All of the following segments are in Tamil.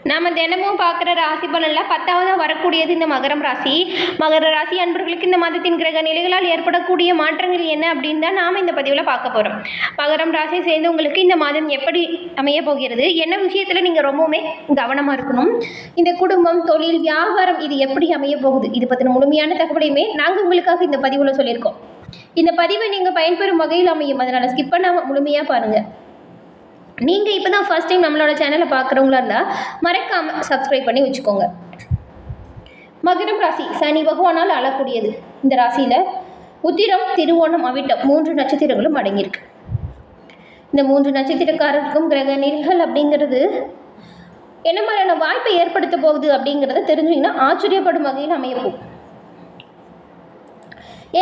நாம் தினமும் பார்க்குற ராசி பலனில் 10வது வரக்கூடியது இந்த மகரம் ராசி. மகர ராசி அன்பர்களுக்கு இந்த மாதத்தின் கிரக நிலைகளால் ஏற்படக்கூடிய மாற்றங்கள் என்ன அப்படின்னு தான் நாம் இந்த பதிவில் பார்க்க போகிறோம். மகரம் ராசியை சேர்ந்தவங்களுக்கு இந்த மாதம் எப்படி அமைய போகிறது, என்ன விஷயத்தில் நீங்கள் ரொம்பவுமே கவனமாக இருக்கணும், இந்த குடும்பம், தொழில், வியாபாரம் இது எப்படி அமைய போகுது, இது பற்றின முழுமையான தகவலையுமே நாங்கள் உங்களுக்காக இந்த பதிவில் சொல்லியிருக்கோம். இந்த பதிவை நீங்கள் பயன்பெறும் வகையில் அமையும், அதனால் ஸ்கிப் பண்ணாமல் முழுமையாக பாருங்கள். நீங்கள் இப்போ தான் ஃபர்ஸ்ட் டைம் நம்மளோட சேனலை பார்க்குறவங்களா இருந்தால் மறக்காமல் சப்ஸ்கிரைப் பண்ணி வச்சுக்கோங்க. மகரம் ராசி சனி பகவானால் ஆளக்கூடியது. இந்த ராசியில் உத்திரம், திருவோணம், அவிட்டம் 3 நட்சத்திரங்களும் அடங்கியிருக்கு. இந்த 3 நட்சத்திரக்காரருக்கும் கிரக நிலைகள் அப்படிங்கிறது என்ன மாதிரியான வாய்ப்பை ஏற்படுத்த போகுது அப்படிங்கிறத தெரிஞ்சிங்கன்னா ஆச்சரியப்படும் வகையில் அமையப்போம்.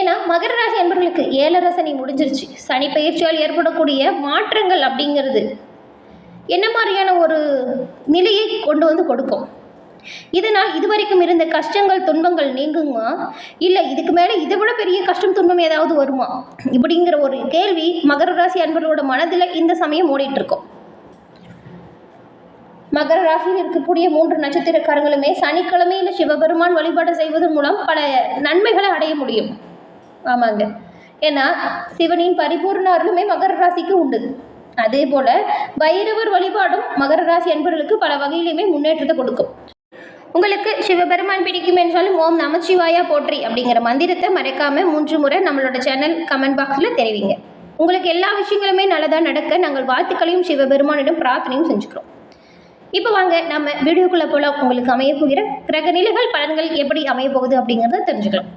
ஏன்னா மகர ராசி அன்பர்களுக்கு 7 சனி முடிஞ்சிருச்சு. சனி பயிற்சியால் ஏற்படக்கூடிய மாற்றங்கள் அப்படிங்கிறது என்ன மாதிரியான ஒரு நிலையை கொண்டு வந்து கொடுக்கும். இதனால் இதுவரைக்கும் இருந்த கஷ்டங்கள், துன்பங்கள் நீங்குமா, இல்லை இதுக்கு மேலே இதை விட பெரிய கஷ்டம், துன்பம் ஏதாவது வருமா, இப்படிங்கிற ஒரு கேள்வி மகர ராசி அன்பர்களோட மனதில் இந்த சமயம் ஓடிட்டு இருக்கும். மகர ராசியில் இருக்கக்கூடிய 3 நட்சத்திரக்காரங்களுமே சனிக்கிழமையில் சிவபெருமான் வழிபாடு செய்வதன் மூலம் பல நன்மைகளை அடைய முடியும். ஆமாங்க, ஏன்னா சிவனின் பரிபூர்ண அருளுமே மகர ராசிக்கு உண்டு. அதே போல பைரவர் வழிபாடும் மகர ராசி அன்பர்களுக்கு பல வகையிலுமே முன்னேற்றத்தை கொடுக்கும். உங்களுக்கு சிவபெருமான் பிடிக்கும் என்றாலும் ஓம் நமச்சிவாயா போற்றி அப்படிங்கிற மந்திரத்தை மறக்காம 3 முறை நம்மளோட சேனல் கமெண்ட் பாக்ஸில் தெரிவிங்க. உங்களுக்கு எல்லா விஷயங்களுமே நல்லதாக நடக்க நாங்கள் வாழ்த்துக்களையும் சிவபெருமானிடம் பிரார்த்தனையும் செஞ்சுக்கிறோம். இப்போ வாங்க நம்ம வீடியோக்குள்ளே போல உங்களுக்கு அமைய போகிற கிரக நிலைகள், பலன்கள் எப்படி அமைய போகுது அப்படிங்கிறத தெரிஞ்சுக்கலாம்.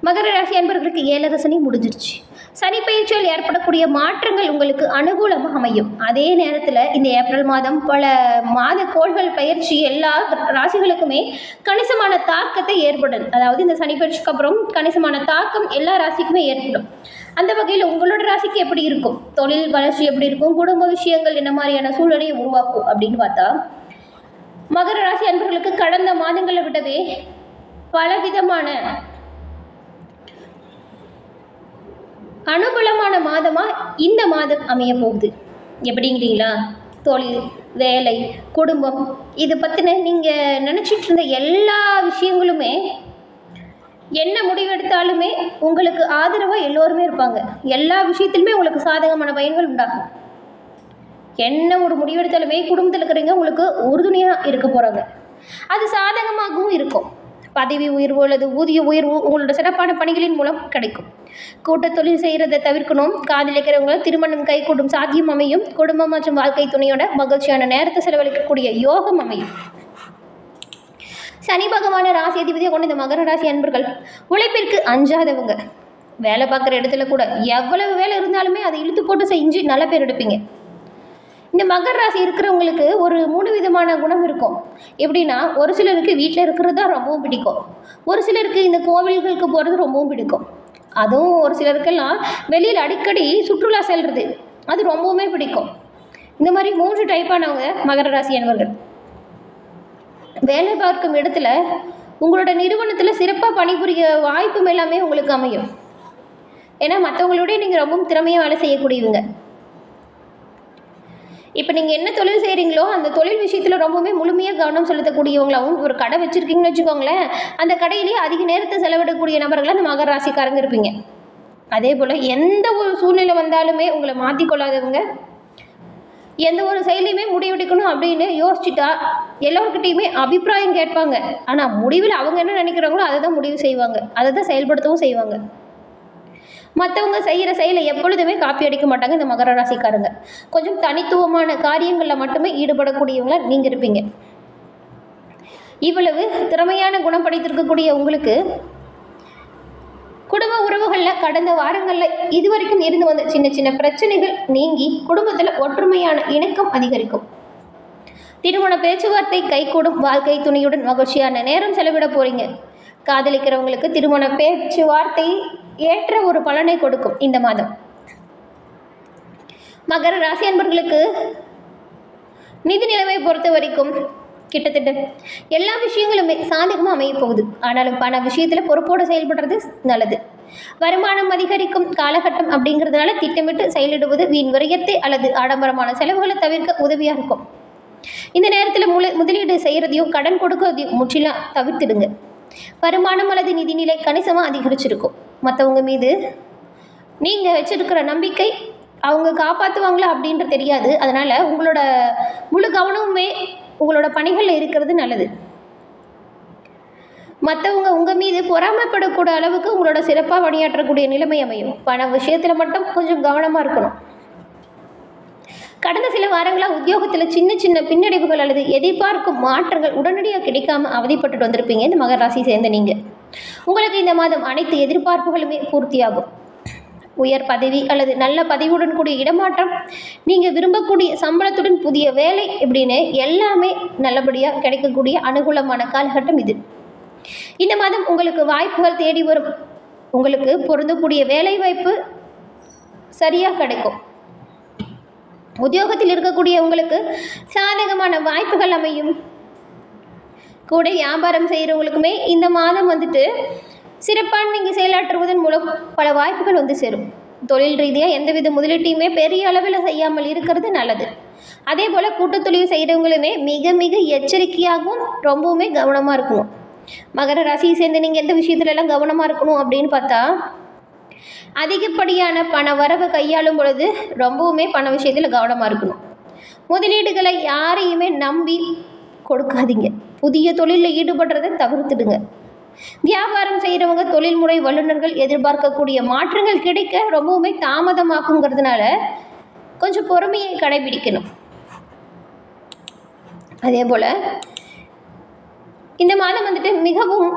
மகர ராசி அன்பர்களுக்கு 7 சனி முடிஞ்சிருச்சு. சனி பயிற்சியால் ஏற்படக்கூடிய மாற்றங்கள் உங்களுக்கு அனுகூலமாக அமையும். அதே நேரத்தில் இந்த ஏப்ரல் மாதம் பல மாத கோள்கள் பயிற்சி எல்லா ராசிகளுக்குமே கணிசமான தாக்கத்தை ஏற்படும். அதாவது இந்த சனி பயிற்சிக்கு அப்புறம் கணிசமான தாக்கம் எல்லா ராசிக்குமே ஏற்படும். அந்த வகையில் உங்களோட ராசிக்கு எப்படி இருக்கும், தொழில் வளர்ச்சி எப்படி இருக்கும், குடும்ப விஷயங்கள் என்ன மாதிரியான சூழ்நிலையை உருவாக்கும் அப்படின்னு பார்த்தா, மகர ராசி அன்பர்களுக்கு கடந்த மாதங்களை விடவே பலவிதமான அனுகூலமான மாதமாக இந்த மாதம் அமைய போகுது. எப்படிங்கிறீங்களா, தொழில், வேலை, குடும்பம் இது பற்றின நீங்கள் நினச்சிட்டு இருந்த எல்லா விஷயங்களுமே, என்ன முடிவெடுத்தாலுமே உங்களுக்கு ஆதரவாக எல்லோருமே இருப்பாங்க. எல்லா விஷயத்திலுமே உங்களுக்கு சாதகமான பயன்கள் உண்டாகும். என்ன ஒரு முடிவெடுத்தாலுமே குடும்பத்தில் இருக்கிறவங்க உங்களுக்கு உறுதுணையாக இருக்க போகிறாங்க. அது சாதகமாகவும் இருக்கும். பதவி உயர்வு அல்லது ஊதிய உயர்வு உங்களோட சிறப்பான பணிகளின் மூலம் கிடைக்கும். கூட்ட தொழில் செய்கிறத தவிர்க்கணும். காதலிக்கிறவங்க திருமணம் கைகூடும் சாத்தியம் அமையும். குடும்பம் மற்றும் வாழ்க்கை துணையோட மகிழ்ச்சியான நேரத்தை செலவழிக்கக்கூடிய யோகம் அமையும். சனி பகவான ராசி அதிபதியை கொண்ட இந்த மகர ராசி அன்பர்கள் உழைப்பிற்கு அஞ்சாதவங்க. வேலை பார்க்குற இடத்துல கூட எவ்வளவு வேலை இருந்தாலுமே அதை இழுத்து போட்டு செஞ்சு நல்ல பேர் எடுப்பீங்க. இந்த மகர ராசி இருக்கிறவங்களுக்கு ஒரு 3 விதமான குணம் இருக்கும். எப்படின்னா, ஒரு சிலருக்கு வீட்டில் இருக்கிறது தான் ரொம்பவும் பிடிக்கும். ஒரு சிலருக்கு இந்த கோவில்களுக்கு போகிறது ரொம்பவும் பிடிக்கும். அதுவும் ஒரு சிலருக்கெல்லாம் வெளியில் அடிக்கடி சுற்றுலா செல்வது அது ரொம்பவுமே பிடிக்கும். இந்த மாதிரி 3 டைப்பானவங்க மகர ராசி அன்பர்கள். வேலை பார்க்கும் இடத்துல உங்களோட நிறுவனத்தில் சிறப்பாக பணிபுரிய வாய்ப்பு எல்லாமே உங்களுக்கு அமையும். ஏன்னா மற்றவங்களோட நீங்கள் ரொம்பவும் திறமையாக வேலை செய்யக்கூடியவங்க. இப்போ நீங்கள் என்ன தொழில் செய்கிறீங்களோ அந்த தொழில் விஷயத்தில் ரொம்பவுமே முழுமையாக கவனம் செலுத்தக்கூடியவங்களாகவும், ஒரு கடை வச்சுருக்கீங்கன்னு வச்சுக்கோங்களேன், அந்த கடையிலேயே அதிக நேரத்தை செலவிடக்கூடிய நபர்களாக அந்த மகர ராசிக்காரங்க இருப்பீங்க. அதே போல் எந்த ஒரு சூழ்நிலை வந்தாலுமே உங்களை மாற்றிக்கொள்ளாதவங்க, எந்த ஒரு செயலையுமே முடிவெடுக்கணும் அப்படின்னு யோசிச்சுட்டா எல்லோருக்கிட்டையுமே அபிப்பிராயம் கேட்பாங்க. ஆனால் முடிவில் அவங்க என்ன நினைக்கிறாங்களோ அதை தான் முடிவு செய்வாங்க, அதை தான் செயல்படுத்தவும் செய்வாங்க. மற்றவங்க செய்கிற செயலை எப்பொழுதுமே காப்பி அடிக்க மாட்டாங்க இந்த மகர ராசிக்காரங்க. கொஞ்சம் தனித்துவமான காரியங்களில் மட்டுமே ஈடுபடக்கூடியவங்கள நீங்கள் இருப்பீங்க. இவ்வளவு திறமையான குணம் படைத்திருக்கக்கூடிய உங்களுக்கு குடும்ப உறவுகளில் கடந்த வாரங்களில் இதுவரைக்கும் இருந்து வந்த சின்ன சின்ன பிரச்சனைகள் நீங்கி குடும்பத்தில் ஒற்றுமையான இணக்கம் அதிகரிக்கும். திருமண பேச்சுவார்த்தை கைகூடும். வாழ்க்கை துணையுடன் மகிழ்ச்சியான நேரம் செலவிட போகிறீங்க. காதலிக்கிறவங்களுக்கு திருமண பேச்சுவார்த்தை ஏற்ற ஒரு பலனை கொடுக்கும் இந்த மாதம். மகர ராசி அன்பர்களுக்கு நிதி நிலைமை பொறுத்த வரைக்கும் கிட்டத்தட்ட எல்லா விஷயங்களுமே சாதகமாக அமைய போகுது. ஆனாலும் பண விஷயத்தில் பொறுப்போடு செயல்படுறது நல்லது. வருமானம் அதிகரிக்கும் காலகட்டம் அப்படிங்கிறதுனால திட்டமிட்டு செயலிடுவது வீண் விரயத்தை அல்லது ஆடம்பரமான செலவுகளை தவிர்க்க உதவியாக இருக்கும். இந்த நேரத்தில் முதலீடு செய்கிறதையும் கடன் கொடுக்கறதையும் முற்றிலும் தவிர்த்துடுங்க. வருமானம் அல்லது நிதிநிலை கணிசமாக அதிகரிச்சிருக்கும். மற்றவங்க மீது நீங்கள் வச்சிருக்கிற நம்பிக்கை அவங்க காப்பாற்றுவாங்களா அப்படின்ற தெரியாது. அதனால் உங்களோட முழு கவனமுமே உங்களோட பணிகளில் இருக்கிறது நல்லது. மற்றவங்க உங்கள் மீது பொறாமைப்படக்கூடிய அளவுக்கு உங்களோட சிறப்பாக பணியாற்றக்கூடிய நிலைமை அமையும். பண விஷயத்தில் மட்டும் கொஞ்சம் கவனமாக இருக்கணும். கடந்த சில வாரங்களாக உத்தியோகத்தில் சின்ன சின்ன பின்னடைவுகள் அல்லது எதிர்பார்க்கும் மாற்றங்கள் உடனடியாக கிடைக்காமல் அவதிப்பட்டுட்டு வந்திருப்பீங்க இந்த மகர ராசி சேர்ந்த நீங்கள். உங்களுக்கு இந்த மாதம் அனைத்து எதிர்பார்ப்புகளுமே பூர்த்தியாகும். உயர் பதவி அல்லது நல்ல பதவியுடன் கூடிய இடமாற்றம், நீங்கள் விரும்பக்கூடிய சம்பளத்துடன் புதிய வேலை இப்படின்னு எல்லாமே நல்லபடியாக கிடைக்கக்கூடிய அனுகூலமான காலகட்டம் இது. இந்த மாதம் உங்களுக்கு வாய்ப்புகள் தேடி வரும். உங்களுக்கு பொருந்தக்கூடிய வேலை வாய்ப்பு சரியாக கிடைக்கும். உத்தியோகத்தில் இருக்கக்கூடிய உங்களுக்கு சாதகமான வாய்ப்புகள் அமையும். கூட வியாபாரம் செய்கிறவங்களுக்குமே இந்த மாதம் சிறப்பான நீங்கள் செயலாற்றுவதன் மூலம் பல வாய்ப்புகள் சேரும். தொழில் ரீதியாக எந்தவித முதலீட்டையுமே பெரிய அளவில் செய்யாமல் இருக்கிறது நல்லது. அதே போல் கூட்டுத்தொழில் செய்கிறவங்களுமே மிக மிக எச்சரிக்கையாகவும் ரொம்பவுமே கவனமாக இருக்கணும். மகர ராசியை சேர்ந்து நீங்கள் எந்த விஷயத்துலலாம் கவனமாக இருக்கணும் அப்படின்னு பார்த்தா, அதிகப்படியான பண வரவு கையாளும் பொழுது ரொம்பவுமே பண விஷயத்தில் கவனமாக இருக்கணும். முதலீடுகளை யாரையுமே நம்பி கொடுக்காதீங்க. புதிய தொழிலில் ஈடுபடுறதை தவிர்த்துடுங்க. வியாபாரம் செய்கிறவங்க, தொழில்முறை வல்லுநர்கள் எதிர்பார்க்கக்கூடிய மாற்றங்கள் கிடைக்க ரொம்பவுமே தாமதமாகுங்கிறதுனால கொஞ்சம் பொறுமையை கடைபிடிக்கணும். அதே போல் இந்த மாதம் மிகவும்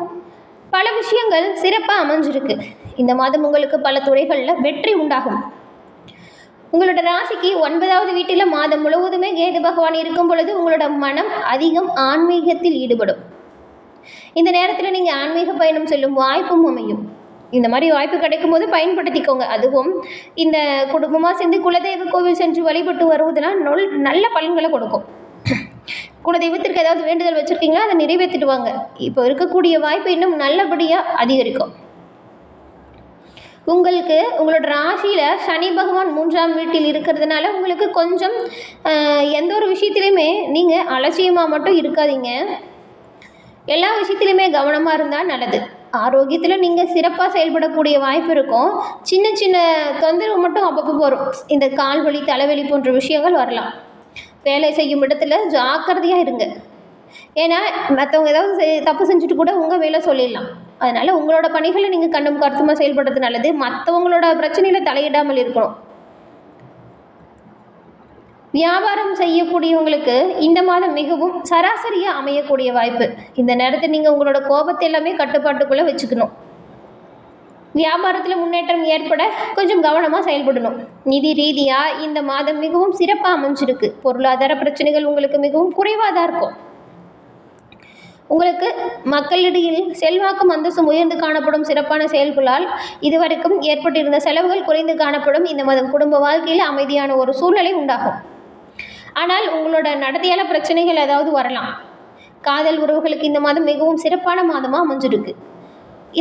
பல விஷயங்கள் சிறப்பாக அமைஞ்சிருக்கு. இந்த மாதம் உங்களுக்கு பல துறைகளில் வெற்றி உண்டாகும். உங்களோட ராசிக்கு 9வது வீட்டில் மாதம் முழுவதுமே கேது பகவான் இருக்கும் பொழுது உங்களோட மனம் அதிகம் ஆன்மீகத்தில் ஈடுபடும். இந்த நேரத்தில் நீங்கள் ஆன்மீக பயணம் செல்லும் வாய்ப்பும் அமையும். இந்த மாதிரி வாய்ப்பு கிடைக்கும் போது பயன்படுத்திக்கோங்க. அதுவும் இந்த குடும்பமாக சேர்ந்து குலதெய்வ கோவில் சென்று வழிபட்டு வருவதெல்லாம் நல்ல பலன்களை கொடுக்கும். குலதெய்வத்திற்கு ஏதாவது வேண்டுதல் வச்சுருக்கீங்களா, அதை நிறைவேற்றிட்டு வாங்க. இப்போ இருக்கக்கூடிய வாய்ப்பு இன்னும் நல்லபடியாக அதிகரிக்கும். உங்களுக்கு உங்களோட ராசியில் சனி பகவான் 3ஆம் வீட்டில் இருக்கிறதுனால உங்களுக்கு கொஞ்சம் எந்த ஒரு விஷயத்துலையுமே நீங்கள் அலட்சியமாக மட்டும் இருக்காதீங்க. எல்லா விஷயத்துலையுமே கவனமாக இருந்தால் நல்லது. ஆரோக்கியத்தில் நீங்கள் சிறப்பாக செயல்படக்கூடிய வாய்ப்பு இருக்கும். சின்ன சின்ன தொந்தரவு மட்டும் அப்பப்போ வரும். இந்த கால்வலி, தலைவலி போன்ற விஷயங்கள் வரலாம். வேலை செய்யும் இடத்துல ஜாக்கிரதையாக இருங்க. ஏன்னா மற்றவங்க ஏதாவது தப்பு செஞ்சுட்டு கூட உங்கள் வேலை சொல்லிடலாம். அதனால் உங்களோட பணிகளை நீங்கள் கண்ணும் கருத்துமாக செயல்படுறது நல்லது. மற்றவங்களோட பிரச்சனையில் தலையிடாமல் இருக்கணும். வியாபாரம் செய்யக்கூடியவங்களுக்கு இந்த மாதம் மிகவும் சராசரியாக அமையக்கூடிய வாய்ப்பு. இந்த நேரத்தில் நீங்கள் உங்களோட கோபத்தை எல்லாமே கட்டுப்பாட்டுக்குள்ளே வச்சுக்கணும். வியாபாரத்தில் முன்னேற்றம் ஏற்பட கொஞ்சம் கவனமாக செயல்படணும். நிதி ரீதியாக இந்த மாதம் மிகவும் சிறப்பாக அமைஞ்சிருக்கு. பொருளாதார பிரச்சனைகள் உங்களுக்கு மிகவும் குறைவாக தான் இருக்கும். உங்களுக்கு மக்களிடையில் செல்வாக்கும் அந்தஸ்தும் உயர்ந்து காணப்படும். சிறப்பான செயல்களால் இதுவரைக்கும் ஏற்பட்டிருந்த செலவுகள் குறைந்து காணப்படும். இந்த மாதம் குடும்ப வாழ்க்கையில் அமைதியான ஒரு சூழ்நிலை உண்டாகும். ஆனால் உங்களோட நடத்தையால் பிரச்சனைகள் ஏதாவது வரலாம். காதல் உறவுகளுக்கு இந்த மாதம் மிகவும் சிறப்பான மாதமாக அமைஞ்சிருக்கு.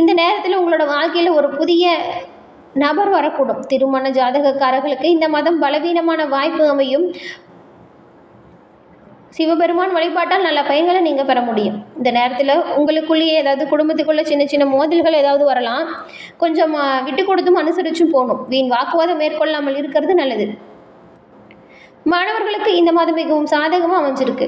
இந்த நேரத்தில் உங்களோட வாழ்க்கையில் ஒரு புதிய நபர் வரக்கூடும். திருமண ஜாதகக்காரர்களுக்கு இந்த மாதம் பலவீனமான வாய்ப்பு அமையும். சிவபெருமான் வழிபாட்டால் நல்ல பயன்களை நீங்கள் பெற முடியும். இந்த நேரத்தில் உங்களுக்குள்ளேயே ஏதாவது குடும்பத்துக்குள்ளே சின்ன சின்ன மோதல்கள் ஏதாவது வரலாம். கொஞ்சம் விட்டு கொடுத்தும் அனுசரிச்சும் போகணும். வீண் வாக்குவாதம் மேற்கொள்ளாமல் இருக்கிறது நல்லது. மாணவர்களுக்கு இந்த மாதம் மிகவும் சாதகமாக அமைஞ்சிருக்கு.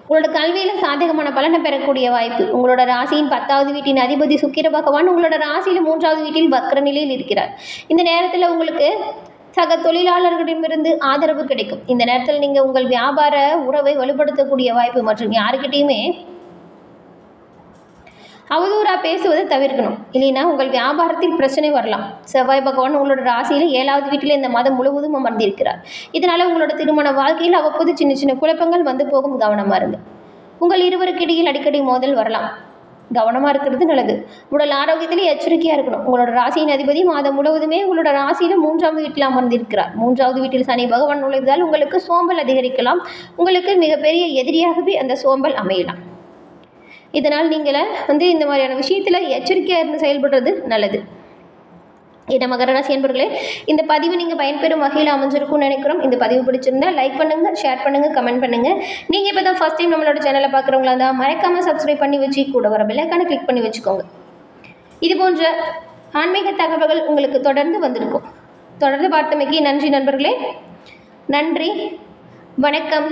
உங்களோட கல்வியில் சாதகமான பலனை பெறக்கூடிய வாய்ப்பு. உங்களோட ராசியின் 10வது வீட்டின் அதிபதி சுக்கிர பகவான் உங்களோட ராசியில் 3வது வீட்டில் வக்ர நிலையில் இருக்கிறார். இந்த நேரத்தில் உங்களுக்கு சக தொழிலாளர்களிடமிருந்து ஆதரவு கிடைக்கும். இந்த நேரத்தில் நீங்கள் உங்கள் வியாபார உறவை வலுப்படுத்தக்கூடிய வாய்ப்பு. மற்றும் யாருக்கிட்டையுமே அவதூறாக பேசுவதை தவிர்க்கணும். இல்லைன்னா உங்கள் வியாபாரத்தில் பிரச்சனை வரலாம். செவ்வாய் பகவான் உங்களோட ராசியில் 7வது வீட்டில் இந்த மாதம் முழுவதும் அமர்ந்திருக்கிறார். இதனால் உங்களோட திருமண வாழ்க்கையில் அவ்வப்போது சின்ன சின்ன குழப்பங்கள் வந்து போகும். கவனமாக இருங்க. உங்கள் இருவருக்கு இடையில் அடிக்கடி மோதல் வரலாம். கவனமாக இருக்கிறது நல்லது. உடல் ஆரோக்கியத்திலே எச்சரிக்கையாக இருக்கணும். உங்களோட ராசியின் அதிபதி மாதம் முழுவதுமே உங்களோட ராசியில் 3வது வீட்டில் அமர்ந்திருக்கிறார். 3வது வீட்டில் சனி பகவான் நுழைவதால் உங்களுக்கு சோம்பல் அதிகரிக்கலாம். உங்களுக்கு மிகப்பெரிய எதிரியாகவே அந்த சோம்பல் அமையலாம். இதனால் நீங்கள் இந்த மாதிரியான விஷயத்தில் எச்சரிக்கையாக இருந்து செயல்படுறது நல்லது. என்ன மகர ராசி என்பர்களே, இந்த பதிவு நீங்கள் பயன்பெறும் வகையில் அமைஞ்சிருக்கும்னு நினைக்கிறோம். இந்த பதிவு பிடிச்சிருந்தா லைக் பண்ணுங்கள், ஷேர் பண்ணுங்கள், கமெண்ட் பண்ணுங்கள். நீங்கள் இப்போ தான் ஃபஸ்ட் டைம் நம்மளோட சேனலை பார்க்குறவங்களா இருந்தால் மறக்காமல் சப்ஸ்கிரைப் பண்ணி வச்சு கூட வர பெல்லைக்கான கிளிக் பண்ணி வச்சுக்கோங்க. இது போன்ற ஆன்மீக தகவல்கள் உங்களுக்கு தொடர்ந்து வந்திருக்கும். தொடர்ந்து பார்த்தமைக்கு நன்றி நண்பர்களே. நன்றி, வணக்கம்.